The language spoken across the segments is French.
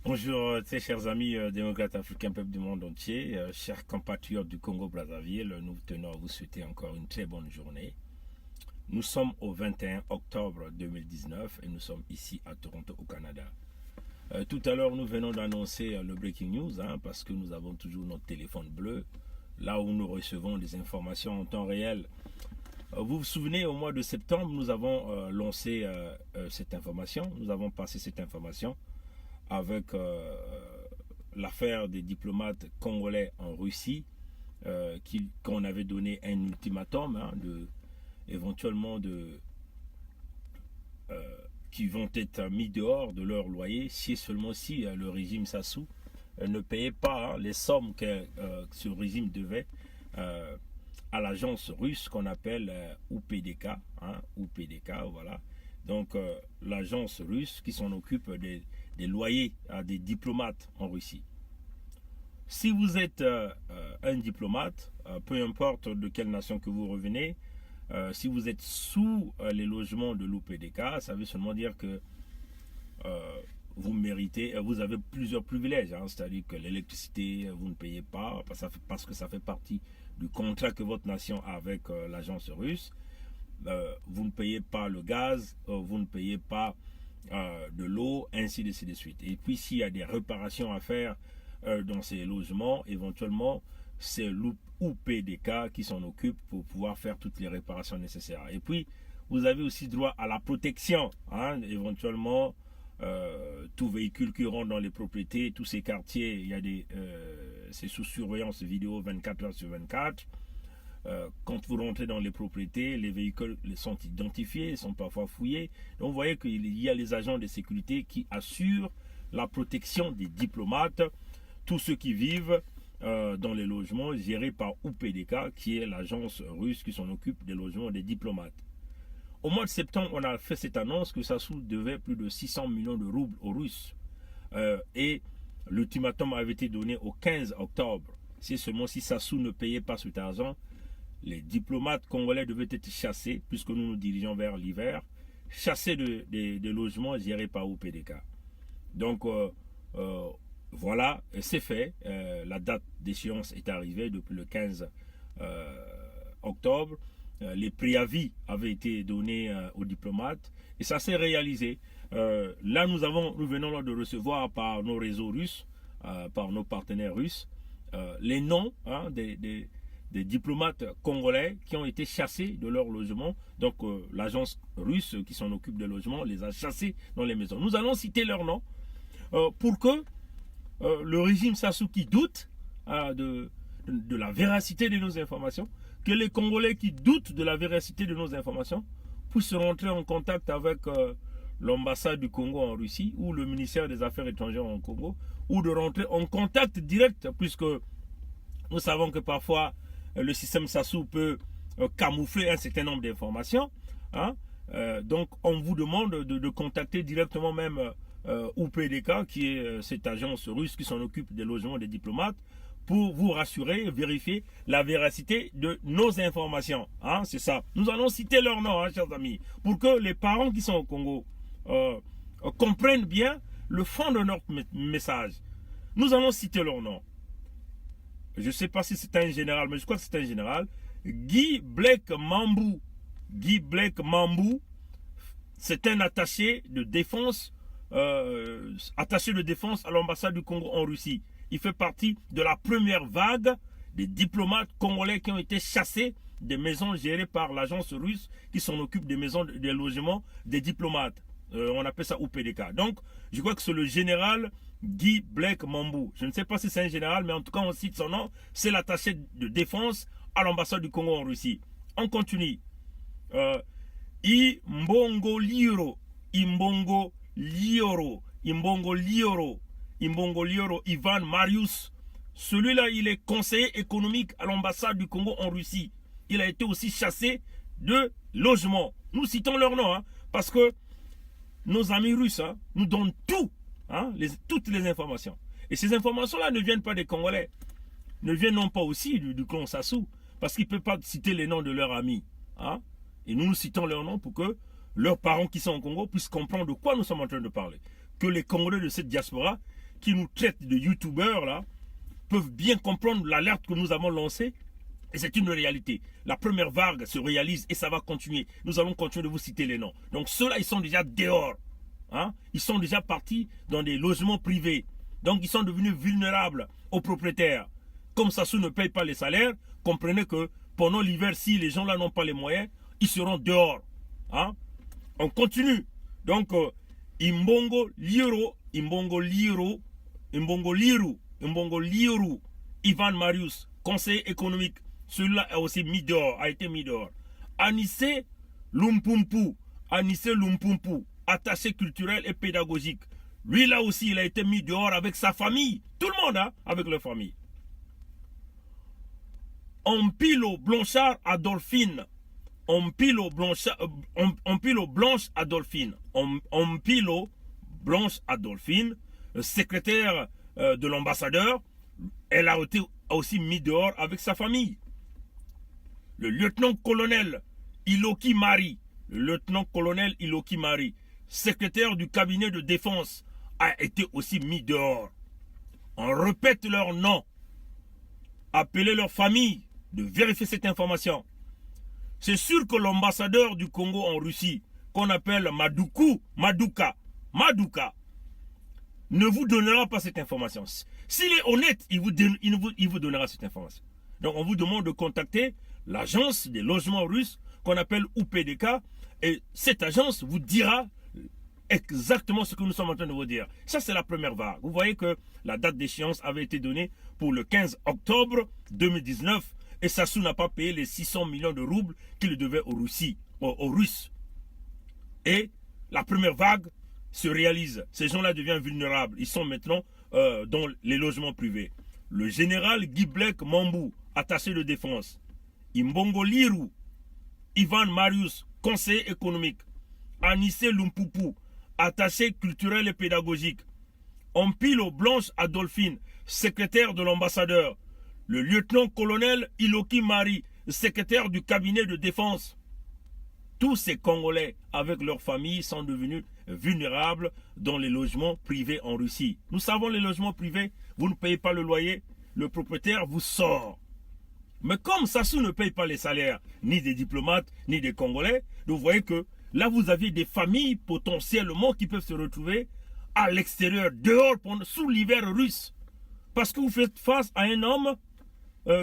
Bonjour, très chers amis démocrates africains, peuple du monde entier, chers compatriotes du Congo-Brazzaville, nous tenons à vous souhaiter encore une très bonne journée. Nous sommes au 21 octobre 2019 et nous sommes ici à Toronto, au Canada. Tout à l'heure, nous venons d'annoncer le breaking news, parce que nous avons toujours notre téléphone bleu, là où nous recevons des informations en temps réel. Vous vous souvenez, au mois de septembre, nous avons lancé cette information, nous avons passé cette information avec l'affaire des diplomates congolais en Russie, qu'on avait donné un ultimatum éventuellement qui vont être mis dehors de leur loyer seulement si le régime Sassou ne payait pas les sommes que ce régime devait à l'agence russe qu'on appelle UPDK, UPDK, voilà. Donc l'agence russe qui s'en occupe des loyers à des diplomates en Russie. Si vous êtes un diplomate, peu importe de quelle nation que vous revenez, si vous êtes sous les logements de l'UPDK, ça veut seulement dire que vous méritez, vous avez plusieurs privilèges, c'est-à-dire que l'électricité, vous ne payez pas, parce que ça fait partie du contrat que votre nation a avec l'agence russe. Vous ne payez pas le gaz, vous ne payez pas de l'eau, ainsi de suite. Et puis s'il y a des réparations à faire dans ces logements, éventuellement c'est l'UPDK qui s'en occupe pour pouvoir faire toutes les réparations nécessaires. Et puis vous avez aussi droit à la protection, éventuellement tout véhicule qui rentre dans les propriétés, tous ces quartiers, il y a c'est sous surveillance vidéo 24 heures sur 24. Quand vous rentrez dans les propriétés, les véhicules sont identifiés, sont parfois fouillés. Donc vous voyez qu'il y a les agents de sécurité qui assurent la protection des diplomates, tous ceux qui vivent dans les logements gérés par UPDK, qui est l'agence russe qui s'en occupe des logements des diplomates. Au mois de septembre, on a fait cette annonce que Sassou devait plus de 600 millions de roubles aux Russes. Et l'ultimatum avait été donné au 15 octobre. C'est seulement si Sassou ne payait pas cet argent, les diplomates congolais devaient être chassés, puisque nous nous dirigeons vers l'hiver, chassés des logements gérés par UPDK. Donc voilà, c'est fait. La date d'échéance est arrivée depuis le 15 octobre. Les préavis avaient été donnés aux diplomates et ça s'est réalisé. Là, nous venons de recevoir par nos réseaux russes, par nos partenaires russes, les noms des diplomates congolais qui ont été chassés de leur logement. Donc l'agence russe qui s'en occupe des logements les a chassés dans les maisons. Nous allons citer leurs noms pour que le régime Sassou qui doute de la véracité de nos informations, que les Congolais qui doutent de la véracité de nos informations puissent rentrer en contact avec l'ambassade du Congo en Russie ou le ministère des Affaires étrangères en Congo, ou de rentrer en contact direct, puisque nous savons que parfois le système Sassou peut camoufler un certain nombre d'informations. Donc on vous demande de contacter directement même UPDK, qui est cette agence russe qui s'en occupe des logements des diplomates, pour vous rassurer, vérifier la véracité de nos informations. C'est ça. Nous allons citer leurs noms, chers amis, pour que les parents qui sont au Congo comprennent bien le fond de notre message. Nous allons citer leurs noms. Je ne sais pas si c'est un général, mais je crois que c'est un général. Guy Blake Mambou. Guy Blake Mambou, c'est un attaché de défense à l'ambassade du Congo en Russie. Il fait partie de la première vague des diplomates congolais qui ont été chassés des maisons gérées par l'agence russe qui s'en occupe des maisons, des logements des diplomates. On appelle ça UPDK. Donc, je crois que c'est le général Guy Blake Mambou. Je ne sais pas si c'est un général, mais en tout cas, on cite son nom. C'est l'attaché de défense à l'ambassade du Congo en Russie. On continue. Imbongo Lioro. Imbongo Lioro. Imbongo Lioro. Imbongo Lioro Ivan Marius. Celui-là, il est conseiller économique à l'ambassade du Congo en Russie. Il a été aussi chassé de logement. Nous citons leur nom, parce que nos amis russes nous donnent tout, toutes les informations. Et ces informations-là ne viennent pas des Congolais, ne viennent non pas aussi du clan Sassou, parce qu'ils ne peuvent pas citer les noms de leurs amis. Et nous citons leurs noms pour que leurs parents qui sont au Congo puissent comprendre de quoi nous sommes en train de parler. Que les Congolais de cette diaspora qui nous traitent de youtubeurs, là, peuvent bien comprendre l'alerte que nous avons lancée. Et c'est une réalité. La première vague se réalise et ça va continuer. Nous allons continuer de vous citer les noms. Donc ceux-là, ils sont déjà dehors. Hein? Ils sont déjà partis dans des logements privés. Donc ils sont devenus vulnérables aux propriétaires. Comme Sassou ne paye pas les salaires, comprenez que pendant l'hiver, si les gens là n'ont pas les moyens, ils seront dehors. Hein? On continue. Donc, Imbongo Liru, Ivan Marius, conseiller économique, celui-là a aussi mis dehors, a été mis dehors. Anissé Lumpumpu, attaché culturel et pédagogique. Lui là aussi, il a été mis dehors avec sa famille. Tout le monde, hein, avec leur famille. Ompilo Blanchard Adolphine. Ompilo Blanche Adolphine. Ompilo Blanche Adolphine, secrétaire de l'ambassadeur, elle a été aussi mis dehors avec sa famille. Le lieutenant-colonel Iloki Mari, secrétaire du cabinet de défense, a été aussi mis dehors. On répète leur nom. Appelez leur famille de vérifier cette information. C'est sûr que l'ambassadeur du Congo en Russie, qu'on appelle Maduka, ne vous donnera pas cette information. S'il est honnête, il vous donnera cette information. Donc on vous demande de contacter l'agence des logements russes qu'on appelle UPDK et cette agence vous dira exactement ce que nous sommes en train de vous dire. Ça, c'est la première vague. Vous voyez que la date d'échéance avait été donnée pour le 15 octobre 2019 et Sassou n'a pas payé les 600 millions de roubles qu'il devait aux Russes. Et la première vague se réalise. Ces gens-là deviennent vulnérables. Ils sont maintenant dans les logements privés. Le général Guiblek Mambou, attaché de défense. Imbongo Liru, Ivan Marius, conseiller économique. Anissé Lumpupu, attaché culturel et pédagogique. Ompilo Blanche Adolphine, secrétaire de l'ambassadeur. Le lieutenant-colonel Iloki Mari, secrétaire du cabinet de défense. Tous ces Congolais, avec leurs familles, sont devenus vulnérables dans les logements privés en Russie. Nous savons les logements privés, vous ne payez pas le loyer, le propriétaire vous sort. Mais comme Sassou ne paye pas les salaires, ni des diplomates, ni des Congolais, vous voyez que là, vous avez des familles potentiellement qui peuvent se retrouver à l'extérieur, dehors, sous l'hiver russe. Parce que vous faites face à un homme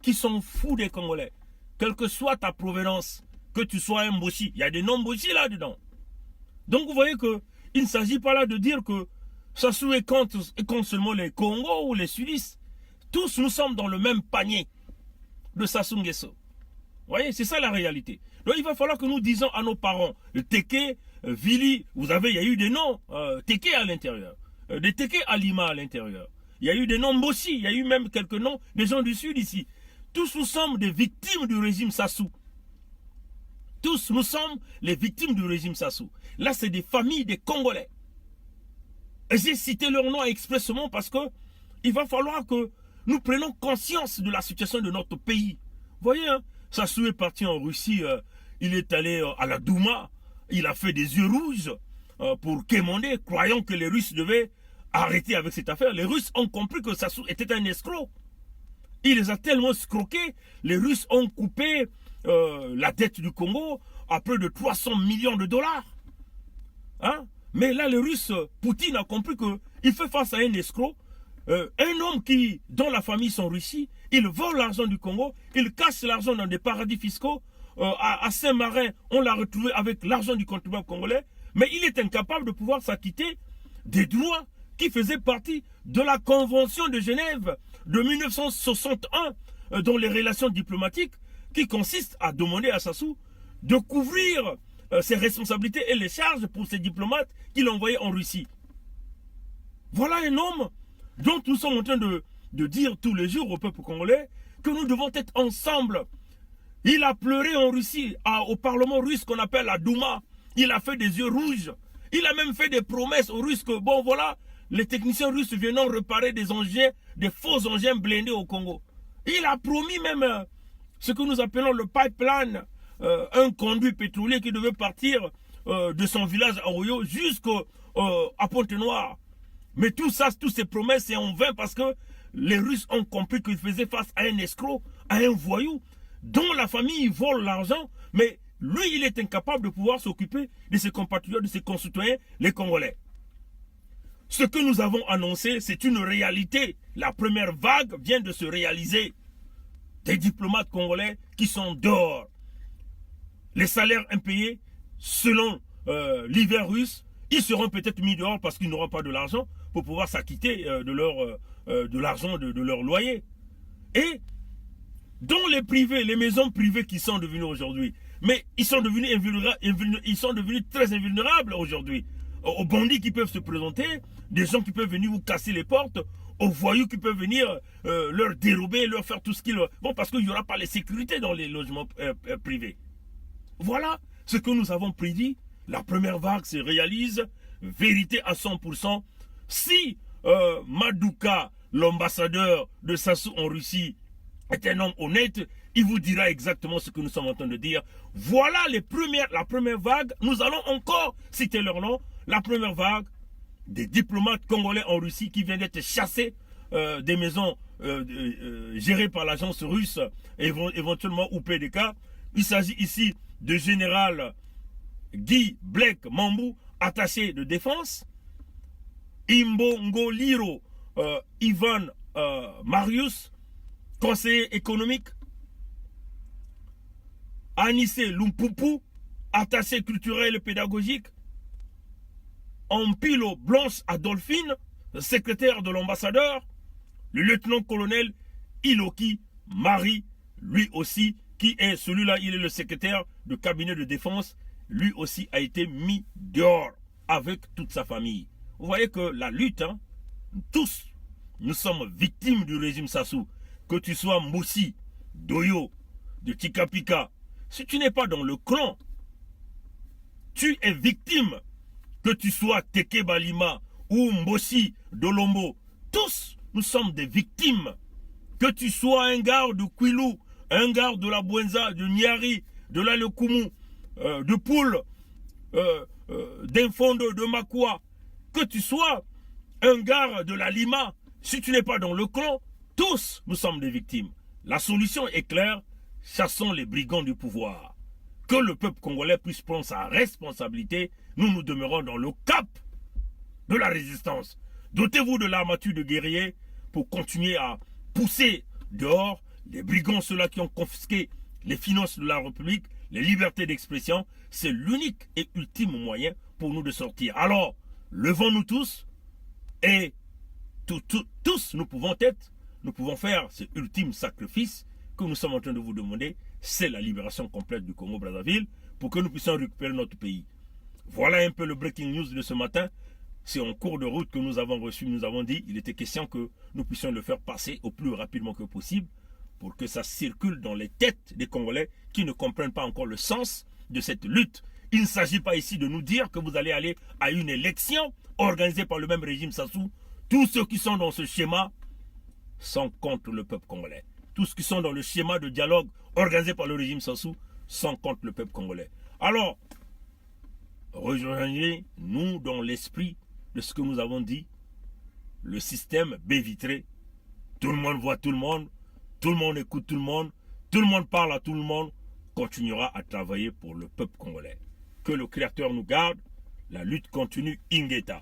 qui s'en fout des Congolais. Quelle que soit ta provenance, que tu sois un Mboshi, il y a des noms Mboshi là-dedans. Donc vous voyez qu'il ne s'agit pas là de dire que Sassou est contre seulement les Congos ou les Sudistes. Tous nous sommes dans le même panier de Sassou Nguesso. Vous voyez, c'est ça la réalité. Donc il va falloir que nous disions à nos parents, le Teke, Vili, il y a eu des noms Teke à l'intérieur, des Teke Alima à l'intérieur. Il y a eu des noms Mboshi, il y a eu même quelques noms des gens du Sud ici. Tous nous sommes des victimes du régime Sassou. Tous nous sommes les victimes du régime Sassou. Là, c'est des familles des Congolais. Et j'ai cité leur nom expressément parce que il va falloir que nous prenions conscience de la situation de notre pays. Vous voyez, hein, Sassou est parti en Russie, il est allé à la Douma, il a fait des yeux rouges pour quémander, croyant que les Russes devaient arrêter avec cette affaire. Les Russes ont compris que Sassou était un escroc. Il les a tellement escroqués, les Russes ont coupé la dette du Congo à près de 300 millions de dollars. Hein? Mais là, les Russes, Poutine a compris qu'il fait face à un escroc, un homme dont la famille sont Russie, il vole l'argent du Congo, il cache l'argent dans des paradis fiscaux. À Saint-Marin, on l'a retrouvé avec l'argent du contribuable congolais, mais il est incapable de pouvoir s'acquitter des droits qui faisaient partie de la Convention de Genève de 1961 dans les relations diplomatiques, qui consiste à demander à Sassou de couvrir ses responsabilités et les charges pour ses diplomates qu'il envoyait en Russie. Voilà un homme dont nous sommes en train de dire tous les jours au peuple congolais que nous devons être ensemble. Il a pleuré en Russie, au Parlement russe qu'on appelle la Douma. Il a fait des yeux rouges. Il a même fait des promesses aux Russes que, bon voilà, les techniciens russes viendront réparer des engins, des faux engins blindés au Congo. Il a promis même ce que nous appelons le pipeline, un conduit pétrolier qui devait partir de son village à Oyo jusqu'à Pointe-Noire. Mais tout ça, toutes ces promesses, c'est en vain parce que les Russes ont compris qu'ils faisaient face à un escroc, à un voyou, dont la famille vole l'argent, mais lui, il est incapable de pouvoir s'occuper de ses compatriotes, de ses concitoyens, les Congolais. Ce que nous avons annoncé, c'est une réalité. La première vague vient de se réaliser. Des diplomates congolais qui sont dehors. Les salaires impayés, selon l'hiver russe, ils seront peut-être mis dehors parce qu'ils n'auront pas de l'argent pour pouvoir s'acquitter de l'argent de leur loyer. Et dont les privés, les maisons privées qui sont devenues aujourd'hui, mais ils sont devenus très invulnérables aujourd'hui. Aux bandits qui peuvent se présenter, des gens qui peuvent venir vous casser les portes, aux voyous qui peuvent venir leur dérober, leur faire tout ce qu'ils... Bon, parce qu'il n'y aura pas les sécurités dans les logements privés. Voilà ce que nous avons prédit. La première vague se réalise, vérité à 100%. Si Maduka, l'ambassadeur de Sassou en Russie, est un homme honnête, il vous dira exactement ce que nous sommes en train de dire. Voilà la première vague. Nous allons encore citer leur nom. La première vague des diplomates congolais en Russie qui viennent d'être chassés des maisons gérées par l'agence russe, éventuellement ou PDK. Il s'agit ici de général Guy Blake Mambou, attaché de défense. Imbongo Liro Ivan Marius, conseiller économique. Anissé Lumpupu, attaché culturel et pédagogique. Ampilo Blanche Adolphine, secrétaire de l'ambassadeur. Le lieutenant-colonel Iloki Marie, lui aussi, qui est celui-là, il est le secrétaire de cabinet de défense, lui aussi a été mis dehors avec toute sa famille. Vous voyez que la lutte, hein, tous, nous sommes victimes du régime Sassou. Que tu sois Moussi, Doyo, de Tikapika, si tu n'es pas dans le clan, tu es victime. Que tu sois Teke Balima ou Mbossi, Dolombo, tous, nous sommes des victimes. Que tu sois un gars de Kwilu, un gars de la Bouenza, de Niari, de la Lekumu, de Poul, d'Infondo, de Makwa, que tu sois un gars de la Lima, si tu n'es pas dans le clan, tous nous sommes des victimes. La solution est claire, chassons les brigands du pouvoir. Que le peuple congolais puisse prendre sa responsabilité, nous demeurons dans le cap de la résistance. Dotez-vous de l'armature de guerriers pour continuer à pousser dehors les brigands, ceux-là qui ont confisqué les finances de la République, les libertés d'expression. C'est l'unique et ultime moyen pour nous de sortir. Alors, levons-nous tous et tous nous pouvons faire ce ultime sacrifice que nous sommes en train de vous demander. C'est la libération complète du Congo-Brazzaville pour que nous puissions récupérer notre pays. Voilà un peu le breaking news de ce matin. C'est en cours de route que nous avons reçu, nous avons dit, il était question que nous puissions le faire passer au plus rapidement que possible pour que ça circule dans les têtes des Congolais qui ne comprennent pas encore le sens de cette lutte. Il ne s'agit pas ici de nous dire que vous allez aller à une élection organisée par le même régime Sassou. Tous ceux qui sont dans ce schéma sont contre le peuple congolais. Tous ceux qui sont dans le schéma de dialogue organisé par le régime Sassou sont contre le peuple congolais. Alors, rejoignez-nous dans l'esprit de ce que nous avons dit. Le système baie vitrée. Tout le monde voit tout le monde écoute tout le monde parle à tout le monde, continuera à travailler pour le peuple congolais. Que le Créateur nous garde, la lutte continue, Ingeta.